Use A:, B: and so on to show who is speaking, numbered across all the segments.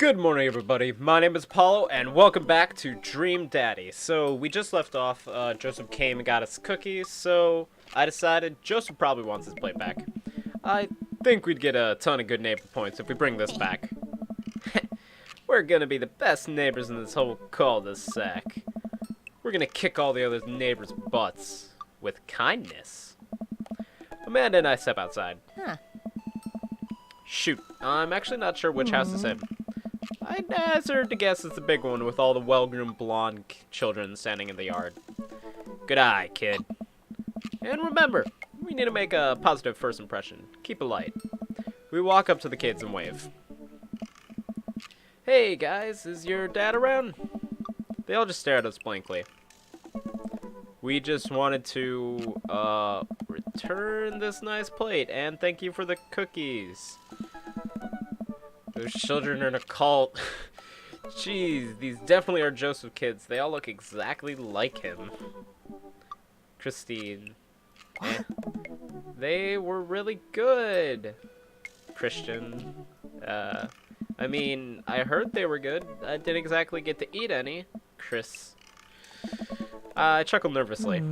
A: Good morning, everybody. My name is Apollo, and welcome back to Dream Daddy. So, we just left off, Joseph came and got us cookies, so I decided Joseph probably wants his plate back. I think we'd get a ton of good neighbor points if we bring this back. We're gonna be the best neighbors in this whole cul-de-sac. We're gonna kick all the other neighbors' butts with kindness. Amanda and I step outside.
B: Huh.
A: Shoot, I'm actually not sure which house is in. I'd hazard to guess it's the big one with all the well-groomed blonde children standing in the yard. Good eye, kid. And remember, we need to make a positive first impression. Keep it light. We walk up to the kids and wave. Hey, guys, is your dad around? They all just stare at us blankly. We just wanted to, return this nice plate and thank you for the cookies. Those children are in a cult. Jeez, these definitely are Joseph kids. They all look exactly like him. Christine. They were really good. Christian. I mean, I heard they were good. I didn't exactly get to eat any. Chris. I chuckled nervously.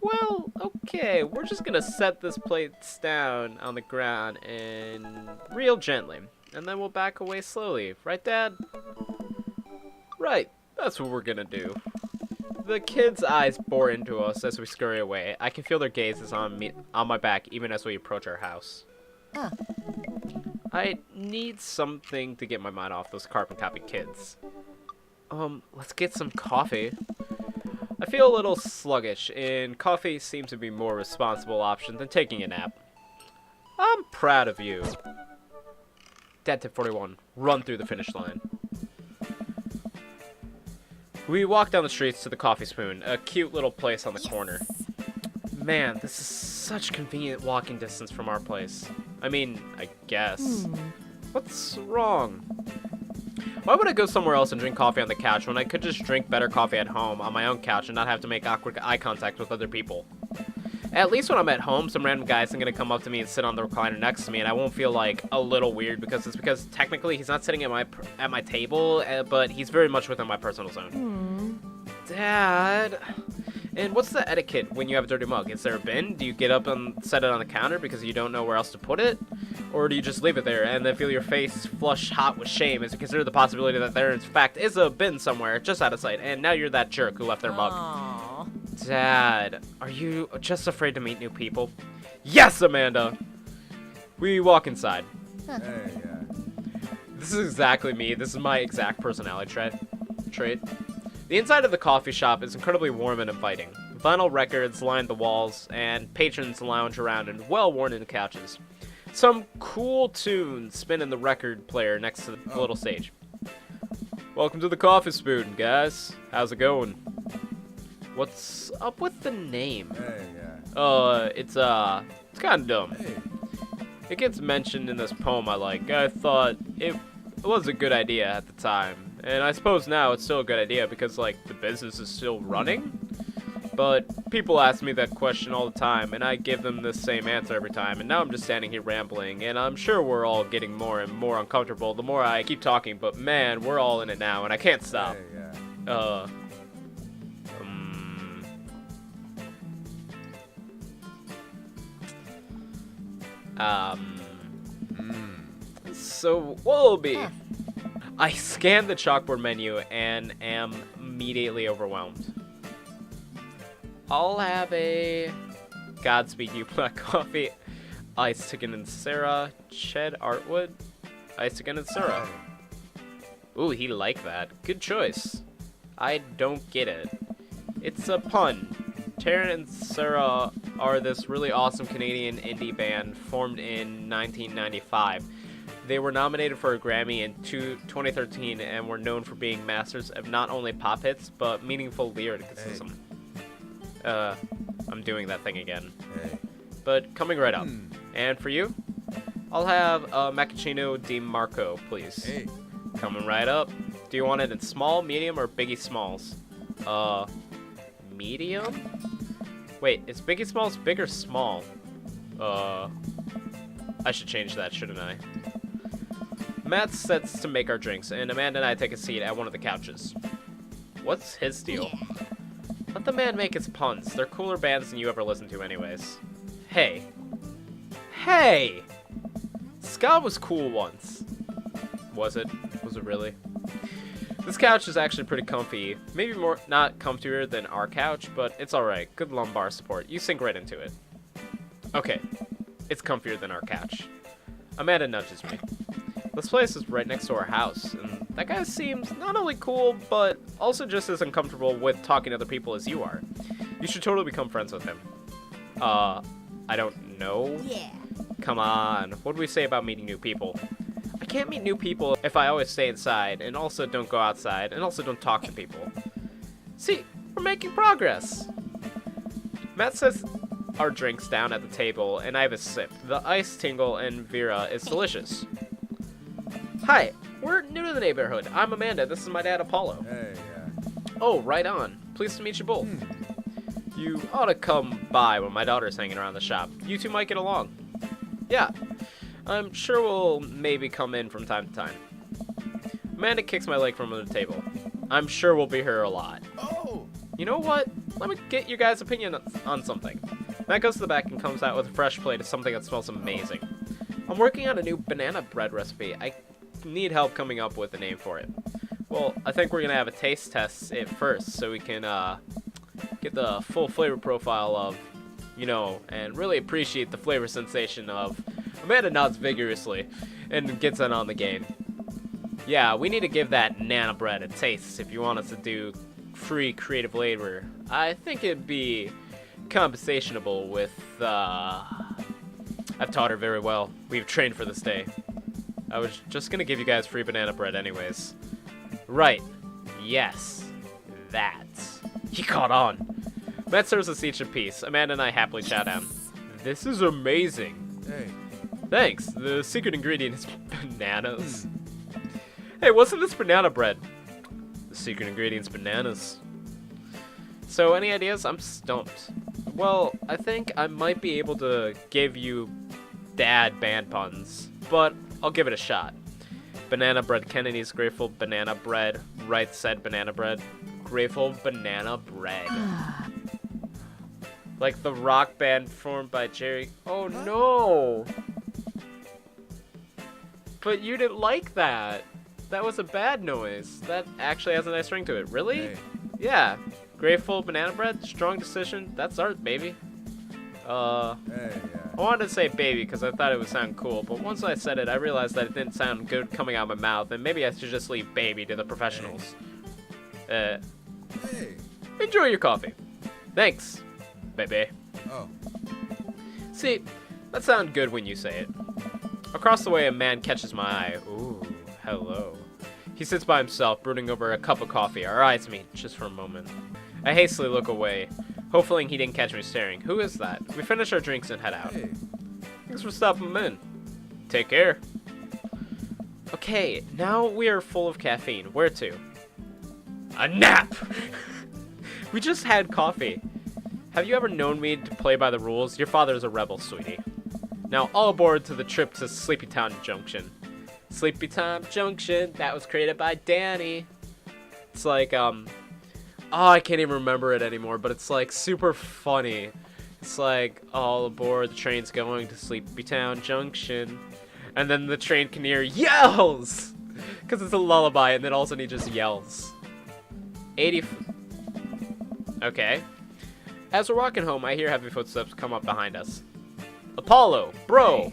A: Well, okay, we're just gonna set this plate down on the ground and real gently. And then we'll back away slowly. Right, Dad? Right. That's what we're gonna do. The kids' eyes bore into us as we scurry away. I can feel their gazes on my back even as we approach our house.
B: Huh.
A: I need something to get my mind off those carbon copy kids. Let's get some coffee. I feel a little sluggish, and coffee seems to be a more responsible option than taking a nap. I'm proud of you. Dad tip 41. Run through the finish line. We walk down the streets to the Coffee Spoon, a cute little place on the corner. Man, this is such convenient walking distance from our place. I mean, I guess. What's wrong? Why would I go somewhere else and drink coffee on the couch when I could just drink better coffee at home on my own couch and not have to make awkward eye contact with other people? At least when I'm at home, some random guy isn't going to come up to me and sit on the recliner next to me, and I won't feel, like, a little weird because technically he's not sitting at my table, but he's very much within my personal zone. Dad, and what's the etiquette when you have a dirty mug? Is there a bin? Do you get up and set it on the counter because you don't know where else to put it? Or do you just leave it there and then feel your face flush hot with shame as you consider the possibility that there in fact is a bin somewhere just out of sight, and now you're that jerk who left their mug?
B: Aww.
A: Dad, are you just afraid to meet new people? Yes, Amanda! We walk inside.
B: Huh.
C: Hey,
A: This is exactly me. This is my exact personality trait. The inside of the coffee shop is incredibly warm and inviting. Vinyl records line the walls, and patrons lounge around in well-worn couches. Some cool tunes spin in the record player next to the little stage. Welcome to the Coffee Spoon, guys. How's it going? What's up with the name? It's kind of dumb.
C: Hey.
A: It gets mentioned in this poem I like. I thought it was a good idea at the time. And I suppose now it's still a good idea because, like, the business is still running. But people ask me that question all the time, and I give them the same answer every time. And now I'm just standing here rambling, and I'm sure we're all getting more and more uncomfortable the more I keep talking. But man, we're all in it now, and I can't stop. So, Wolby.
B: Huh.
A: I scan the chalkboard menu and am immediately overwhelmed. I'll have a Godspeed You Black Coffee, Iced Chicken and Sarah, Ched Artwood, Iced Chicken and Sarah. Ooh, he liked that. Good choice. I don't get it. It's a pun. Taryn and Sarah are this really awesome Canadian indie band formed in 1995. They were nominated for a Grammy in 2013 and were known for being masters of not only pop hits, but meaningful lyricism. I'm doing that thing again.
C: Hey.
A: But coming right up. And for you, I'll have a Macchiato di Marco, please.
C: Hey.
A: Coming right up. Do you want it in small, medium, or Biggie Smalls? Medium? Wait, is Biggie Smalls big or small? I should change that, shouldn't I? Matt sets to make our drinks, and Amanda and I take a seat at one of the couches. What's his deal?
B: Yeah.
A: Let the man make his puns. They're cooler bands than you ever listen to anyways. Hey. Hey! Ska was cool once. Was it? Was it really? This couch is actually pretty comfy. Maybe more not comfier than our couch, but it's alright. Good lumbar support. You sink right into it. Okay. It's comfier than our couch. Amanda nudges me. This place is right next to our house, and that guy seems not only cool, but also just as uncomfortable with talking to other people as you are. You should totally become friends with him. I don't know.
B: Yeah.
A: Come on, what do we say about meeting new people? I can't meet new people if I always stay inside, and also don't go outside, and also don't talk to people. See, we're making progress. Matt sets our drinks down at the table, and I have a sip. The ice tingle and Vera is delicious. Hi, we're new to the neighborhood. I'm Amanda. This is my dad, Apollo.
C: Hey,
A: Oh, right on. Pleased to meet you both. You ought to come by when my daughter's hanging around the shop. You two might get along. Yeah, I'm sure we'll maybe come in from time to time. Amanda kicks my leg from under the table. I'm sure we'll be here a lot.
C: Oh!
A: You know what? Let me get your guys' opinion on something. Matt goes to the back and comes out with a fresh plate of something that smells amazing. I'm working on a new banana bread recipe. I need help coming up with a name for it. Well, I think we're gonna have a taste test it first so we can get the full flavor profile of, you know, and really appreciate the flavor sensation of. Amanda nods vigorously and gets in on the game. Yeah, we need to give that nana bread a taste if you want us to do free creative labor. I think it'd be compensationable with I've taught her very well. We've trained for this day. I was just gonna give you guys free banana bread anyways. Right. Yes. That. He caught on. Matt serves us each a piece. Amanda and I happily chow down. This is amazing.
C: Hey.
A: Thanks. The secret ingredient is bananas. Hey, wasn't this banana bread? The secret ingredient's bananas. So, any ideas? I'm stumped. Well, I think I might be able to give you dad band puns, but I'll give it a shot. Banana bread Kennedy's grateful banana bread. Right said banana bread. Grateful banana bread. Like the rock band formed by Jerry. Oh no! But you didn't like that. That was a bad noise. That actually has a nice ring to it. Really?
C: Hey.
A: Yeah. Grateful banana bread. Strong decision. That's art, baby.
C: Hey, yeah.
A: I wanted to say baby because I thought it would sound cool, but once I said it, I realized that it didn't sound good coming out of my mouth, and maybe I should just leave baby to the professionals.
C: Hey.
A: Enjoy your coffee. Thanks, baby.
C: Oh.
A: See, that sounds good when you say it. Across the way, a man catches my eye. Ooh, hello. He sits by himself, brooding over a cup of coffee. Our eyes meet just for a moment. I hastily look away, hoping he didn't catch me staring. Who is that? We finish our drinks and head out.
C: Hey.
A: Thanks for stopping in. Take care. Okay, now we are full of caffeine. Where to? A nap! We just had coffee. Have you ever known me to play by the rules? Your father is a rebel, sweetie. Now, all aboard to the trip to Sleepytown Junction. Sleepytown Junction, that was created by Danny. It's like, oh, I can't even remember it anymore, but it's like super funny. It's like, all aboard, the train's going to Sleepytown Junction. And then the train conductor yells! Because it's a lullaby, and then all of a sudden he just yells. 80. Okay. As we're walking home, I hear heavy footsteps come up behind us. Apollo, bro!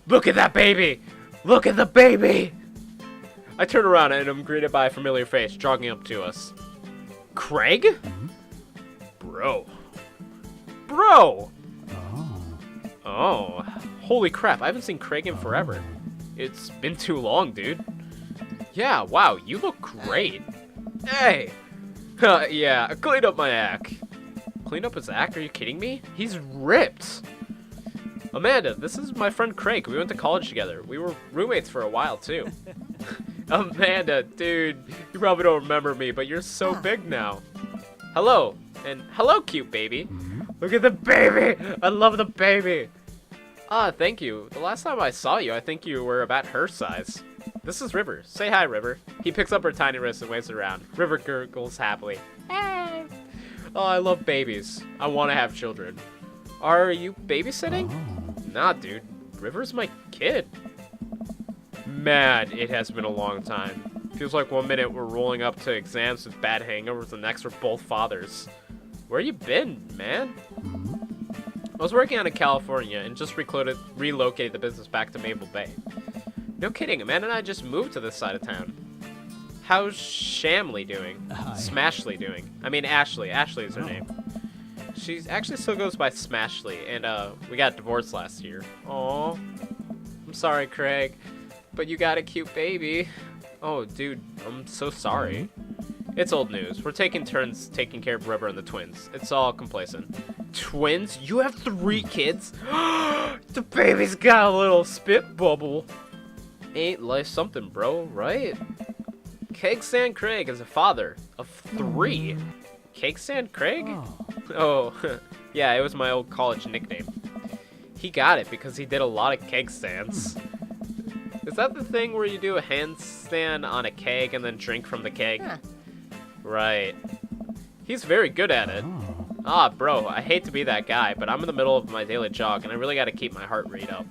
A: Look at that baby! Look at the baby! I turn around and am greeted by a familiar face jogging up to us. Craig? Bro. Bro! Oh. Holy crap, I haven't seen Craig in forever. It's been too long, dude. Yeah, wow, you look great. Hey! Yeah, I cleaned up my act. Cleaned up his act? Are you kidding me? He's ripped. Amanda, this is my friend Craig. We went to college together. We were roommates for a while, too. Amanda, dude, you probably don't remember me, but you're so big now. Hello, and hello, cute baby. Look at the baby. I love the baby. Ah, thank you. The last time I saw you, I think you were about her size. This is River. Say hi, River. He picks up her tiny wrist and waves it around. River gurgles happily. Hey. Oh, I love babies. I want to have children. Are you babysitting? Nah, dude. River's my kid. Man, it has been a long time. Feels like one minute we're rolling up to exams with bad hangovers, the next we're both fathers. Where you been, man? I was working out in California and just relocated the business back to Maple Bay. No kidding, Amanda and I just moved to this side of town. How's Shamley doing?
B: Hi.
A: Smashly doing? I mean Ashley. Ashley is her name. She actually still goes by Smashly, and we got divorced last year. Aw. I'm sorry, Craig, but you got a cute baby. Oh, dude, I'm so sorry. It's old news. We're taking turns taking care of River and the twins. It's all complacent. Twins? You have 3 kids? The baby's got a little spit bubble. Ain't life something, bro, right? Cake Stand Craig is a father of 3. Cake Stand Craig? Oh, yeah, it was my old college nickname. He got it because he did a lot of keg stands. Is that the thing where you do a handstand on a keg and then drink from the keg?
D: Huh.
A: Right. He's very good at it. Ah, bro, I hate to be that guy, but I'm in the middle of my daily jog, and I really gotta keep my heart rate up.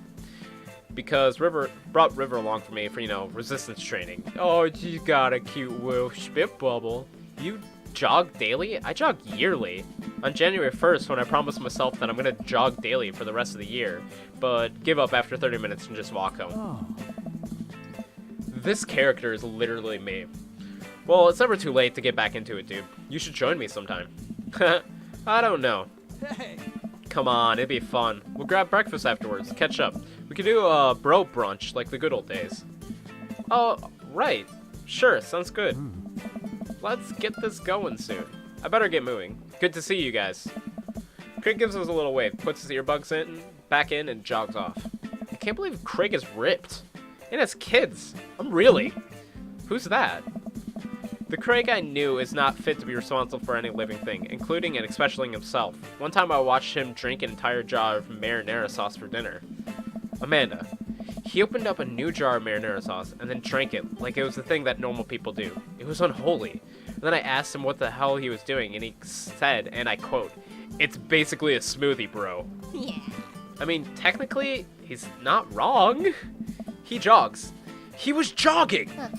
A: Because brought River along for me for, resistance training. Oh, you got a cute little spit bubble. You jog daily? I jog yearly. On January 1st, when I promised myself that I'm gonna jog daily for the rest of the year, but give up after 30 minutes and just walk home. This character is literally me. Well, it's never too late to get back into it, dude. You should join me sometime. I don't know.
B: Hey.
A: Come on, it'd be fun. We'll grab breakfast afterwards, catch up. We could do a bro brunch like the good old days. Oh, right. Sure, sounds good. Let's get this going soon. I better get moving. Good to see you guys. Craig gives us a little wave, puts his earbuds back in, and jogs off. I can't believe Craig is ripped. And has kids. Really? Who's that? The Craig I knew is not fit to be responsible for any living thing, including and especially himself. One time I watched him drink an entire jar of marinara sauce for dinner. Amanda, he opened up a new jar of marinara sauce and then drank it like it was the thing that normal people do. It was unholy. And then I asked him what the hell he was doing, and he said, and I quote, "It's basically a smoothie, bro."
D: Yeah.
A: I mean, technically, he's not wrong. He jogs. He was jogging!
D: Huh.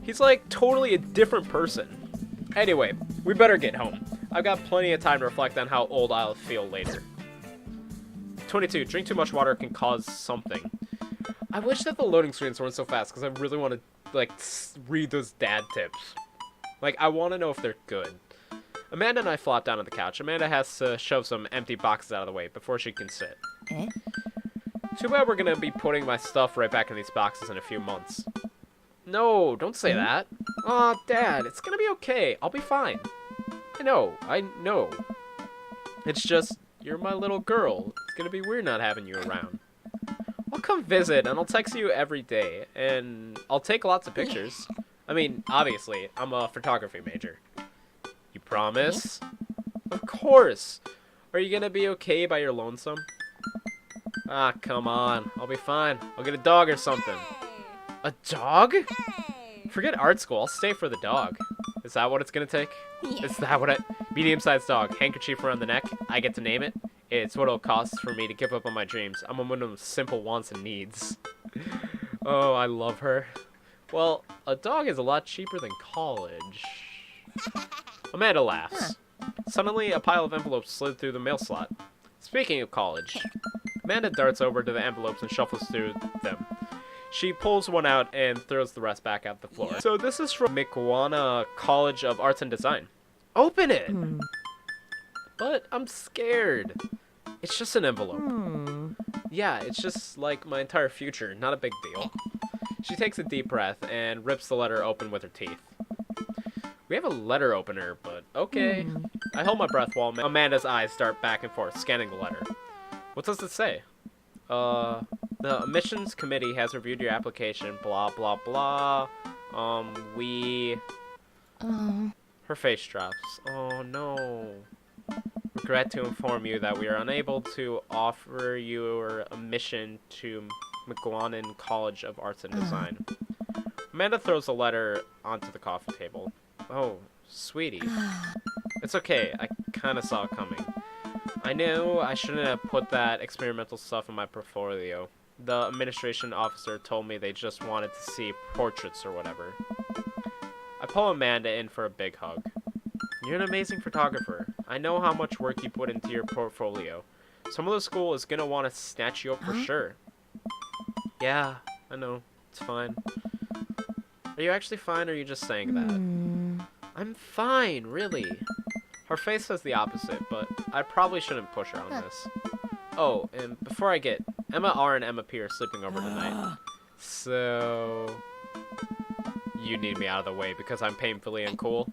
A: He's like totally a different person. Anyway, we better get home. I've got plenty of time to reflect on how old I'll feel later. 22. Drink too much water can cause something. I wish that the loading screens weren't so fast because I really want to read those dad tips. I want to know if they're good. Amanda and I flop down on the couch. Amanda has to shove some empty boxes out of the way before she can sit.
D: Eh?
A: Too bad we're going to be putting my stuff right back in these boxes in a few months. No, don't say that. Aw, Dad, it's gonna be okay. I'll be fine. I know. It's just, you're my little girl. It's gonna be weird not having you around. I'll come visit, and I'll text you every day, and I'll take lots of pictures. I mean, obviously, I'm a photography major. You promise? Of course. Are you gonna be okay by your lonesome? Ah, come on. I'll be fine. I'll get a dog or something. A dog? Forget art school. I'll stay for the dog. Is that what it's gonna take?
D: Yeah.
A: Is that what medium-sized dog, handkerchief around the neck, I get to name it? It's what it'll cost for me to give up on my dreams. I'm a woman of simple wants and needs. Oh, I love her. Well, a dog is a lot cheaper than college. Amanda laughs. Suddenly, a pile of envelopes slid through the mail slot. Speaking of college, Amanda darts over to the envelopes and shuffles through them. She pulls one out and throws the rest back out the floor. So this is from Mikwana College of Arts and Design. Open it! But I'm scared. It's just an envelope. Yeah, it's just like my entire future. Not a big deal. She takes a deep breath and rips the letter open with her teeth. We have a letter opener, but okay. I hold my breath while Amanda's eyes dart back and forth, scanning the letter. What does it say? The admissions committee has reviewed your application, blah, blah, blah. Her face drops. Oh, no. Regret to inform you that we are unable to offer you a mission to McGuanan College of Arts and Design. Amanda throws a letter onto the coffee table. Oh, sweetie. It's okay, I kinda saw it coming. I knew I shouldn't have put that experimental stuff in my portfolio. The administration officer told me they just wanted to see portraits or whatever. I pull Amanda in for a big hug. You're an amazing photographer. I know how much work you put into your portfolio. Some of the school is gonna want to snatch you up for sure. Yeah, I know. It's fine. Are you actually fine, or are you just saying that? I'm fine, really. Her face says the opposite, but I probably shouldn't push her on this. Oh, and before I get... Emma R and Emma P are sleeping over tonight. So... You need me out of the way because I'm painfully uncool?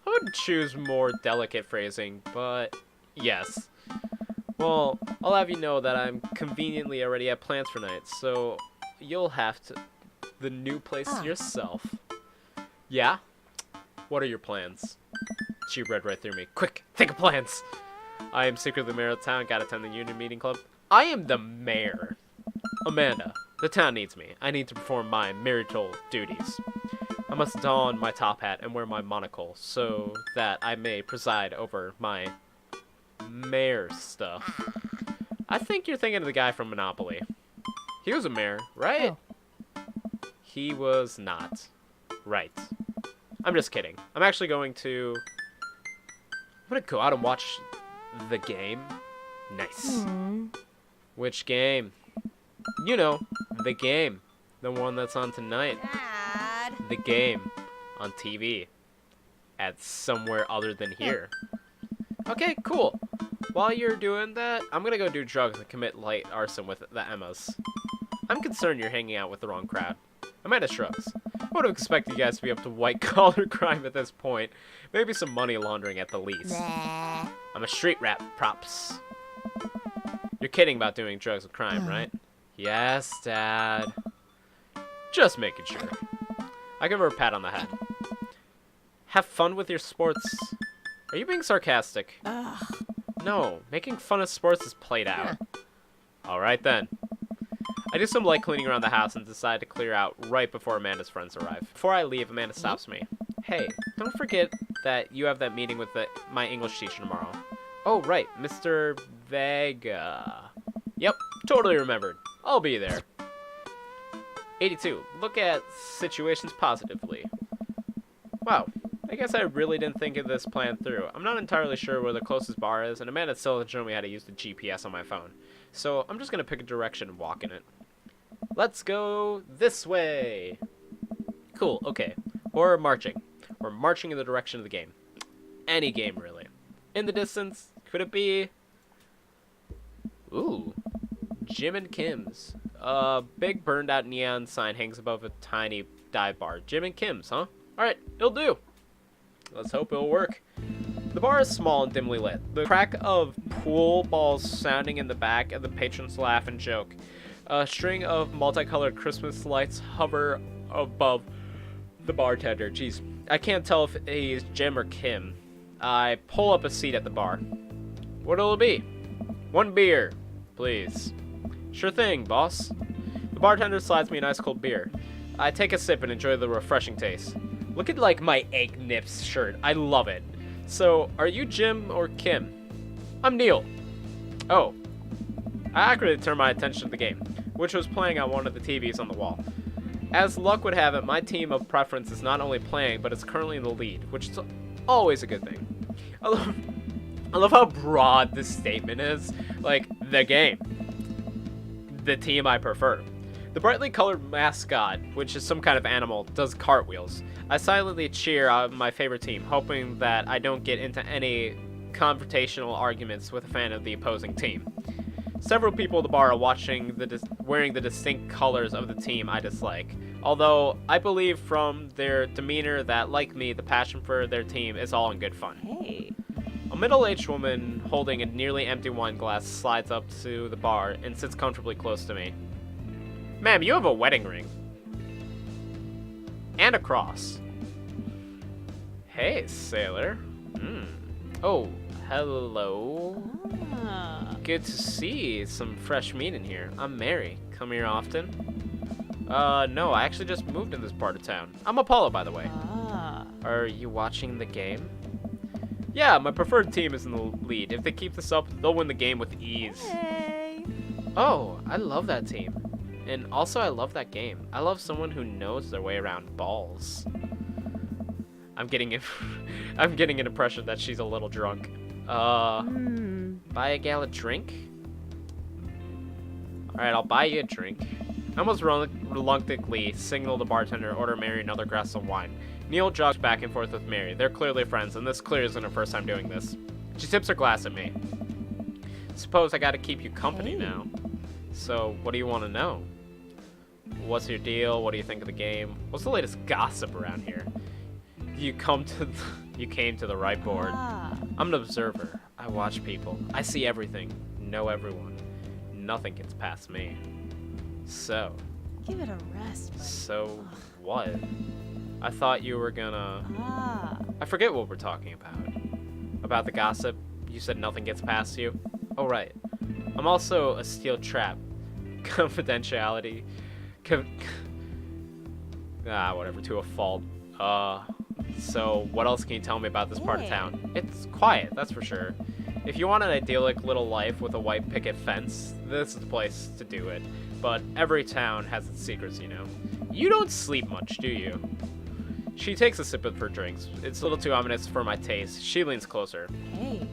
A: I would choose more delicate phrasing, but... Yes. Well, I'll have you know that I'm conveniently already have plans for night, so... You'll have to... The new place yourself. Yeah? What are your plans? She read right through me. Quick, think of plans! I am secretly the mayor of the town, gotta attend the union meeting club. I am the mayor! Amanda, the town needs me. I need to perform my marital duties. I must don my top hat and wear my monocle, so that I may preside over my mayor stuff. I think you're thinking of the guy from Monopoly. He was a mayor, right? Oh. He was not. Right. I'm just kidding. I'm actually going to... I'm gonna go out and watch the game. Nice. Which game? You know, the game. The one that's on tonight.
B: Dad.
A: The game. On TV. At somewhere other than here. Okay, cool. While you're doing that, I'm gonna go do drugs and commit light arson with the Emmas. I'm concerned you're hanging out with the wrong crowd. Amanda shrugs. I would have expected you guys to be up to white-collar crime at this point. Maybe some money laundering at the least.
B: Nah.
A: I'm a street rat, props. You're kidding about doing drugs with crime, right? Yes, Dad. Just making sure. I give her a pat on the head. Have fun with your sports. Are you being sarcastic? No, making fun of sports is played out. Alright then. I do some light cleaning around the house and decide to clear out right before Amanda's friends arrive. Before I leave, Amanda stops me. Hey, don't forget that you have that meeting with my English teacher tomorrow. Oh, right, Mr. Vega. Yep, totally remembered. I'll be there. 82. Look at situations positively. Wow, I guess I really didn't think of this plan through. I'm not entirely sure where the closest bar is, and Amanda still hasn't shown me how to use the GPS on my phone. So I'm just going to pick a direction and walk in it. Let's go this way. Cool, okay. We're marching. We're marching in the direction of the game. Any game, really. In the distance, could it be... Ooh. Jim and Kim's. A big burned out neon sign hangs above a tiny dive bar. Jim and Kim's, huh? Alright, it'll do. Let's hope it'll work. The bar is small and dimly lit. The crack of pool balls sounding in the back, and the patrons laugh and joke. A string of multicolored Christmas lights hover above the bartender. Jeez, I can't tell if he's Jim or Kim. I pull up a seat at the bar. What'll it be? 1 beer, please. Sure thing, boss. The bartender slides me an ice cold beer. I take a sip and enjoy the refreshing taste. Look at like my egg nips shirt. I love it. So, are you Jim or Kim? I'm Neil. Oh. I accurately turned my attention to the game, which was playing on one of the TVs on the wall. As luck would have it, my team of preference is not only playing, but is currently in the lead, which is always a good thing. I love how broad this statement is. Like, the game. The team I prefer. The brightly colored mascot, which is some kind of animal, does cartwheels. I silently cheer on my favorite team, hoping that I don't get into any confrontational arguments with a fan of the opposing team. Several people at the bar are watching wearing the distinct colors of the team I dislike, although I believe from their demeanor that, like me, the passion for their team is all in good fun.
B: Hey.
A: A middle-aged woman holding a nearly empty wine glass slides up to the bar and sits comfortably close to me. Ma'am, you have a wedding ring. And a cross. Hey, sailor. Oh, Hello. Good to see some fresh meat in here. I'm Mary. Come here often? No, I actually just moved in this part of town. I'm Apollo, by the way. Are you watching the game? Yeah, my preferred team is in the lead. If they keep this up, they'll win the game with ease.
B: Hey.
A: Oh, I love that team. And also, I love that game. I love someone who knows their way around balls. I'm getting an impression that she's a little drunk. Buy a gal a drink? Alright, I'll buy you a drink. I almost reluctantly signal the bartender to order Mary another glass of wine. Neil jogs back and forth with Mary. They're clearly friends, and this clearly isn't her first time doing this. She tips her glass at me. Suppose I gotta keep you company now. So, what do you want to know? What's your deal? What do you think of the game? What's the latest gossip around here? You came to the right board. I'm an observer. I watch people. I see everything. Know everyone. Nothing gets past me. So.
B: Give it a rest. Buddy.
A: So what? I thought you were gonna. I forget what we're talking about. About the gossip. You said nothing gets past you. Oh right. I'm also a steel trap. Confidentiality. Whatever. To a fault. So what else can you tell me about this part of town? It's quiet, that's for sure. If you want an idyllic little life with a white picket fence, this is the place to do it. But every town has its secrets, you know. You don't sleep much, do you? She takes a sip of her drinks. It's a little too ominous for my taste. She leans closer.
B: Hey.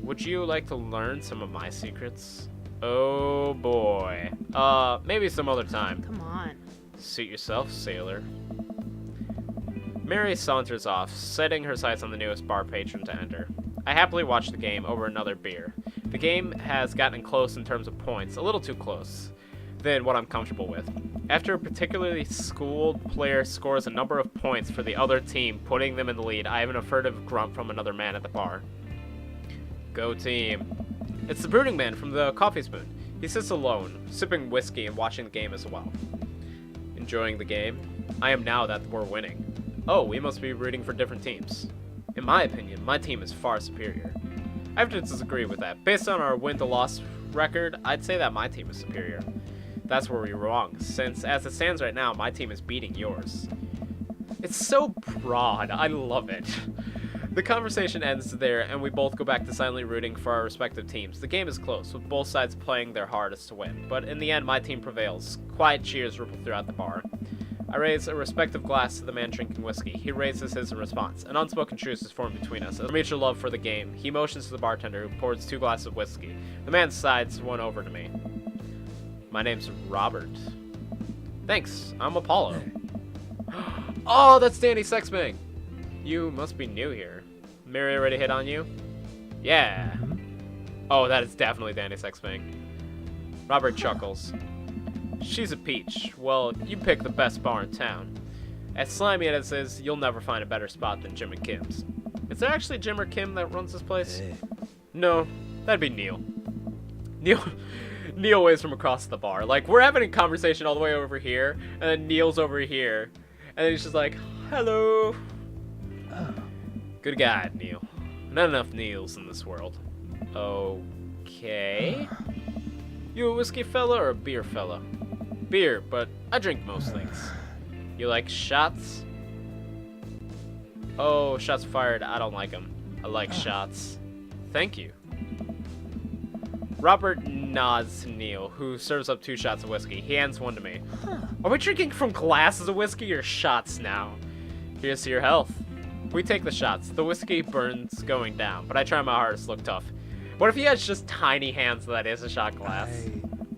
A: Would you like to learn some of my secrets? Oh boy. Maybe some other time.
B: Come on.
A: Suit yourself, sailor. Mary saunters off, setting her sights on the newest bar patron to enter. I happily watch the game over another beer. The game has gotten close in terms of points, a little too close than what I'm comfortable with. After a particularly schooled player scores a number of points for the other team, putting them in the lead, I have an affirmative grunt from another man at the bar. Go team. It's the brooding man from the coffee spoon. He sits alone, sipping whiskey and watching the game as well. Enjoying the game? I am now that we're winning. Oh, we must be rooting for different teams. In my opinion, my team is far superior. I have to disagree with that. Based on our win-to-loss record, I'd say that my team is superior. That's where we're wrong, since as it stands right now, my team is beating yours. It's so broad. I love it. The conversation ends there, and we both go back to silently rooting for our respective teams. The game is close, with both sides playing their hardest to win, but in the end, my team prevails. Quiet cheers ripple throughout the bar. I raise a respective glass to the man drinking whiskey. He raises his in response. An unspoken truce is formed between us, a mutual love for the game. He motions to the bartender, who pours 2 glasses of whiskey. The man sides one over to me. My name's Robert. Thanks, I'm Apollo. Oh, that's Danny Sexbang! You must be new here. Mary already hit on you? Yeah. Oh, that is definitely Danny Sexbang. Robert chuckles. She's a peach. Well, you pick the best bar in town. As slimy as it is, you'll never find a better spot than Jim and Kim's. Is there actually Jim or Kim that runs this place?
C: Hey.
A: No, that'd be Neil. Neil waves from across the bar. Like, we're having a conversation all the way over here, and then Neil's over here. And then he's just like, hello. Good God, Neil. Not enough Neils in this world. Okay. You a whiskey fella or a beer fella? Beer, but I drink most things. You like shots? Oh, shots fired. I don't like them. I like shots. Thank you. Robert nods to Neil, who serves up 2 shots of whiskey. He hands one to me. Are we drinking from glasses of whiskey or shots now? Here's to your health. We take the shots. The whiskey burns going down, but I try my hardest to look tough. What if he has just tiny hands that is a shot glass?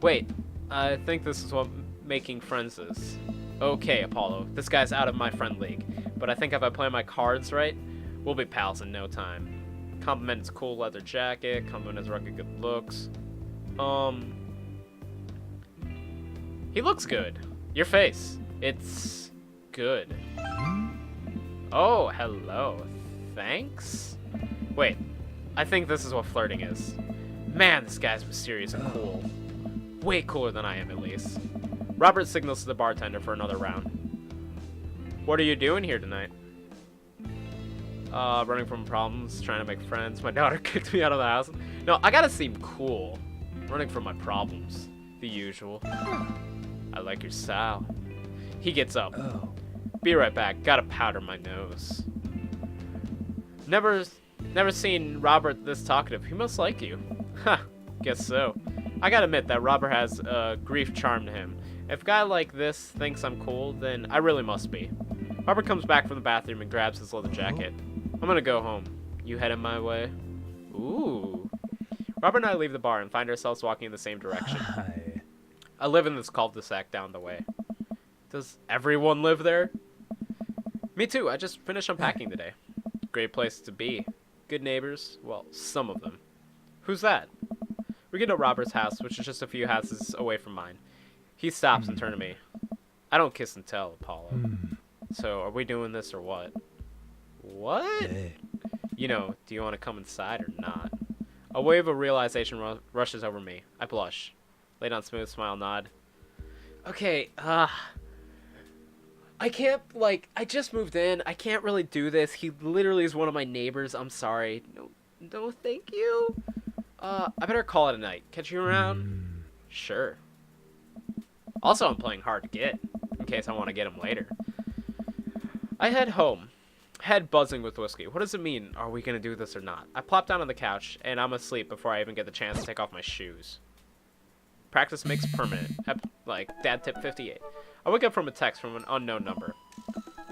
A: Wait, I think this is what making friends is. Okay, Apollo, this guy's out of my friend league, but I think if I play my cards right, we'll be pals in no time. Compliment his cool leather jacket, compliment his rugged good looks. He looks good. Your face, it's good. Oh, hello. Thanks? Wait, I think this is what flirting is. Man, this guy's mysterious and cool. Way cooler than I am, at least. Robert signals to the bartender for another round. What are you doing here tonight? Running from problems, trying to make friends. My daughter kicked me out of the house. No, I gotta seem cool. Running from my problems. The usual. I like your style. He gets up.
C: Oh.
A: Be right back. Gotta powder my nose. Never seen Robert this talkative. He must like you. Huh. Guess so. I gotta admit that Robert has a grief charm to him. If a guy like this thinks I'm cool, then I really must be. Robert comes back from the bathroom and grabs his leather jacket. I'm gonna go home. You heading my way? Ooh. Robert and I leave the bar and find ourselves walking in the same direction.
C: Hi.
A: I live in this cul-de-sac down the way. Does everyone live there? Me too. I just finished unpacking today. Great place to be. Good neighbors. Well, some of them. Who's that? We get to Robert's house, which is just a few houses away from mine. He stops and turns to me. I don't kiss and tell, Apollo. So, are we doing this or what? What?
C: Hey.
A: You know, do you want to come inside or not? A wave of realization rushes over me. I blush. Lay down smooth, smile, nod. Okay, I can't, I just moved in. I can't really do this. He literally is one of my neighbors. I'm sorry. No, thank you. I better call it a night. Catch you around? Sure. Also, I'm playing hard to get, in case I want to get him later. I head home, head buzzing with whiskey. What does it mean? Are we going to do this or not? I plop down on the couch, and I'm asleep before I even get the chance to take off my shoes. Practice makes permanent. Dad tip 58. I wake up from a text from an unknown number.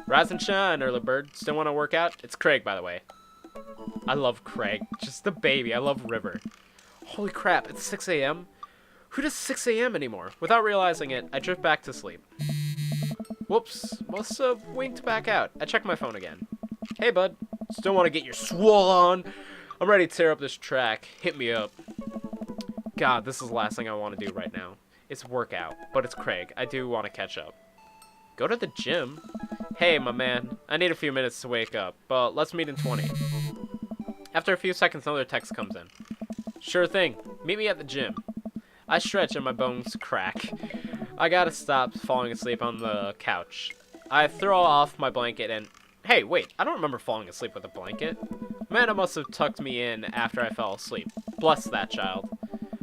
A: Rise and shine, early bird. Still want to work out? It's Craig, by the way. I love Craig. Just the baby. I love River. Holy crap, it's 6 a.m.? Who does 6 a.m. anymore? Without realizing it, I drift back to sleep. Whoops, must have winked back out. I check my phone again. Hey, bud. Still want to get your swole on? I'm ready to tear up this track. Hit me up. God, this is the last thing I want to do right now. It's workout, but it's Craig. I do want to catch up. Go to the gym? Hey, my man. I need a few minutes to wake up, but let's meet in 20. After a few seconds, another text comes in. Sure thing. Meet me at the gym. I stretch and my bones crack. I gotta stop falling asleep on the couch. I throw off my blanket and... Hey, wait. I don't remember falling asleep with a blanket. Amanda must have tucked me in after I fell asleep. Bless that child.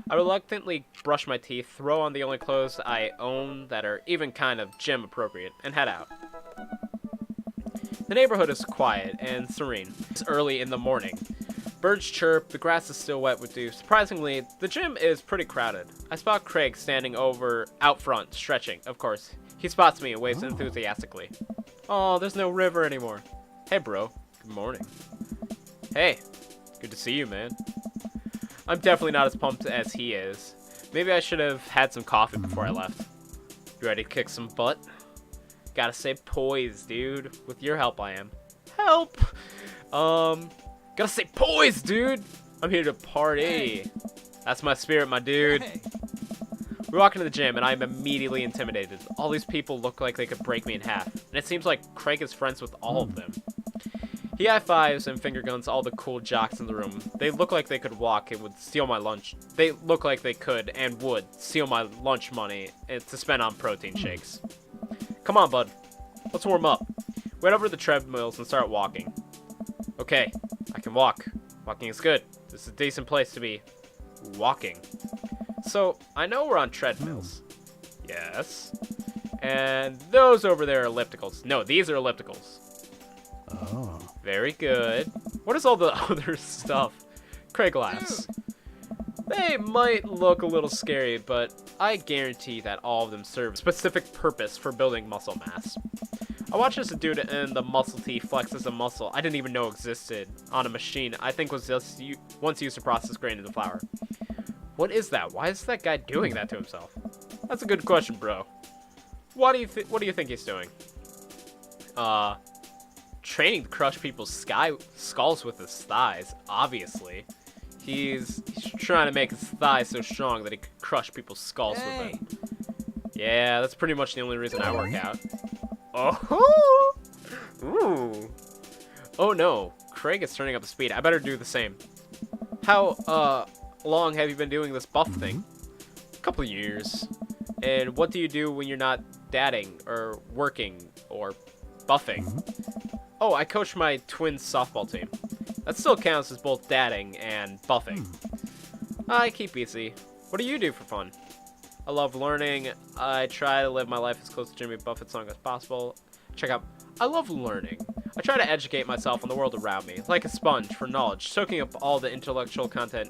A: I reluctantly brush my teeth, throw on the only clothes I own that are even kind of gym appropriate, and head out. The neighborhood is quiet and serene. It's early in the morning. Birds chirp, the grass is still wet with dew. Surprisingly, the gym is pretty crowded. I spot Craig standing out front, stretching, of course. He spots me and waves enthusiastically. Oh, there's no river anymore. Hey, bro. Good morning. Hey. Good to see you, man. I'm definitely not as pumped as he is. Maybe I should have had some coffee before I left. You ready to kick some butt? Gotta stay poised, dude. With your help, I am. Help! Gotta stay poised, dude! I'm here to party. That's my spirit, my dude. We walk into the gym, and I'm immediately intimidated. All these people look like they could break me in half. And it seems like Craig is friends with all of them. He high-fives and finger guns all the cool jocks in the room. They look like they could walk and would steal my lunch. They look like they could and would steal my lunch money to spend on protein shakes. Come on, bud. Let's warm up. We head over to the treadmills and start walking. Okay, I can walk. Walking is good. This is a decent place to be walking. So, I know we're on treadmills. Yes. And those over there are ellipticals. No, these are ellipticals.
C: Oh.
A: Very good. What is all the other stuff? Craig laughs. They might look a little scary, but I guarantee that all of them serve a specific purpose for building muscle mass. I watched this dude in the muscle tee flexes a muscle I didn't even know existed on a machine I think was just once used to process grain into flour. What is that? Why is that guy doing that to himself? That's a good question, bro. What do you think he's doing? Training to crush people's skulls with his thighs, obviously. He's trying to make his thighs so strong that he could crush people's skulls with them. Yeah, that's pretty much the only reason I work out. Oh! Ooh. Oh no, Craig is turning up the speed. I better do the same. How long have you been doing this buff thing? A couple years. And what do you do when you're not dadding or working or Buffing. Oh, I coach my twins softball team. That still counts as both dadding and buffing. I keep busy. What do you do for fun? I love learning. I try to live my life as close to Jimmy Buffett's song as possible. Check out. I love learning. I try to educate myself on the world around me, like a sponge for knowledge, soaking up all the intellectual content.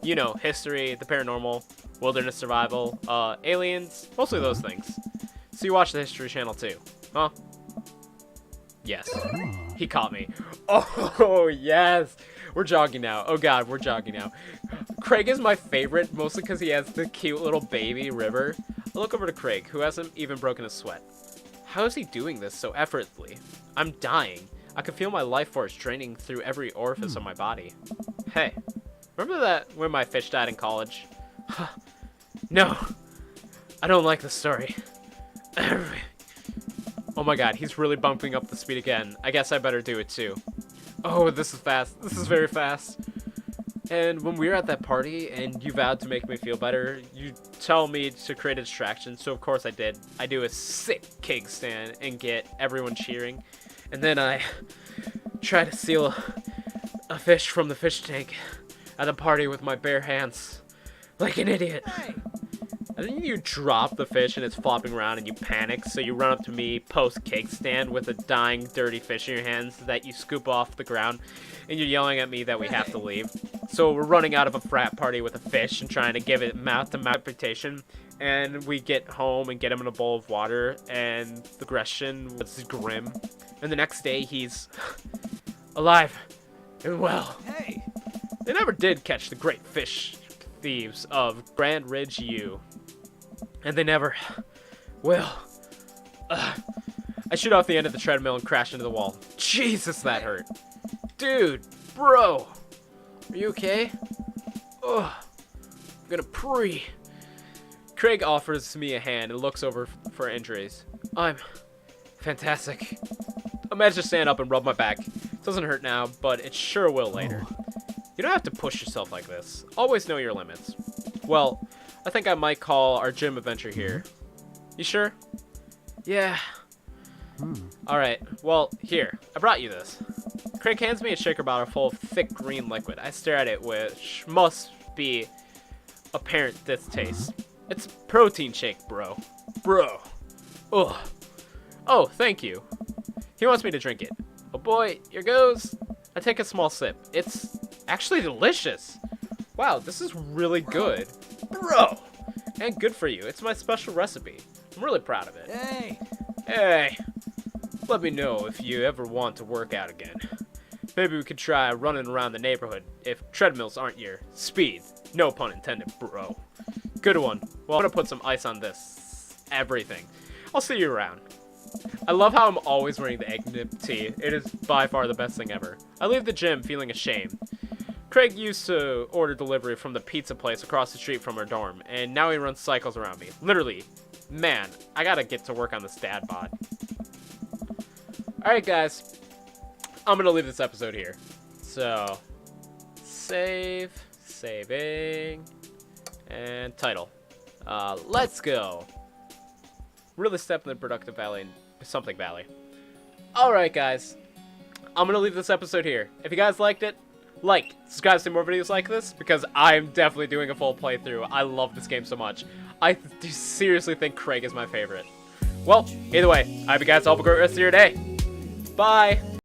A: You know, history, the paranormal, wilderness survival, aliens, mostly those things. So you watch the History Channel too, huh? Yes. He caught me. Oh, yes. We're jogging now. Oh, God, we're jogging now. Craig is my favorite, mostly because he has the cute little baby river. I look over to Craig, who hasn't even broken a sweat. How is he doing this so effortlessly? I'm dying. I can feel my life force draining through every orifice of my body. Hey, remember that when my fish died in college? No, I don't like the story. Oh my god, he's really bumping up the speed again. I guess I better do it too. Oh, this is fast. This is very fast. And when we were at that party and you vowed to make me feel better, you tell me to create a distraction, so of course I did. I do a sick keg stand and get everyone cheering. And then I try to steal a fish from the fish tank at a party with my bare hands. Like an idiot.
C: Hey.
A: And then you drop the fish and it's flopping around and you panic, so you run up to me post-cake stand with a dying, dirty fish in your hands that you scoop off the ground, and you're yelling at me that we have to leave. So we're running out of a frat party with a fish and trying to give it mouth-to-mouth reputation, and we get home and get him in a bowl of water, and the aggression was grim. And the next day he's alive and well.
C: Hey.
A: They never did catch the great fish thieves of Grand Ridge U. And they never will. I shoot off the end of the treadmill and crash into the wall. Jesus, that hurt. Dude, bro, are you okay? Ugh, I'm gonna pre. Craig offers me a hand and looks over for injuries. I'm fantastic. I managed to stand up and rub my back. It doesn't hurt now, but it sure will later. You don't have to push yourself like this. Always know your limits. Well, I think I might call our gym adventure here. You sure? Yeah. Alright, well, here. I brought you this. Craig hands me a shaker bottle full of thick green liquid. I stare at it, which must be apparent distaste. It's protein shake, bro. Bro. Ugh. Oh, thank you. He wants me to drink it. Oh boy, here goes. I take a small sip. It's actually delicious. Wow, this is really good. Bro! And good for you. It's my special recipe. I'm really proud of it.
C: Hey.
A: Hey. Let me know if you ever want to work out again. Maybe we could try running around the neighborhood if treadmills aren't your speed. No pun intended, bro. Good one. Well, I'm gonna put some ice on this. Everything. I'll see you around. I love how I'm always wearing the egg nip tee. It is by far the best thing ever. I leave the gym feeling ashamed. Craig used to order delivery from the pizza place across the street from our dorm, and now he runs cycles around me. Literally. Man, I gotta get to work on this dad bod. Alright guys, I'm gonna leave this episode here. So, saving, and title. Let's go. Really step in the productive valley and something valley. Alright guys, I'm gonna leave this episode here. If you guys liked it, like, subscribe to see more videos like this, because I'm definitely doing a full playthrough. I love this game so much. I seriously think Craig is my favorite. Well, either way, I hope you guys all have a great rest of your day. Bye!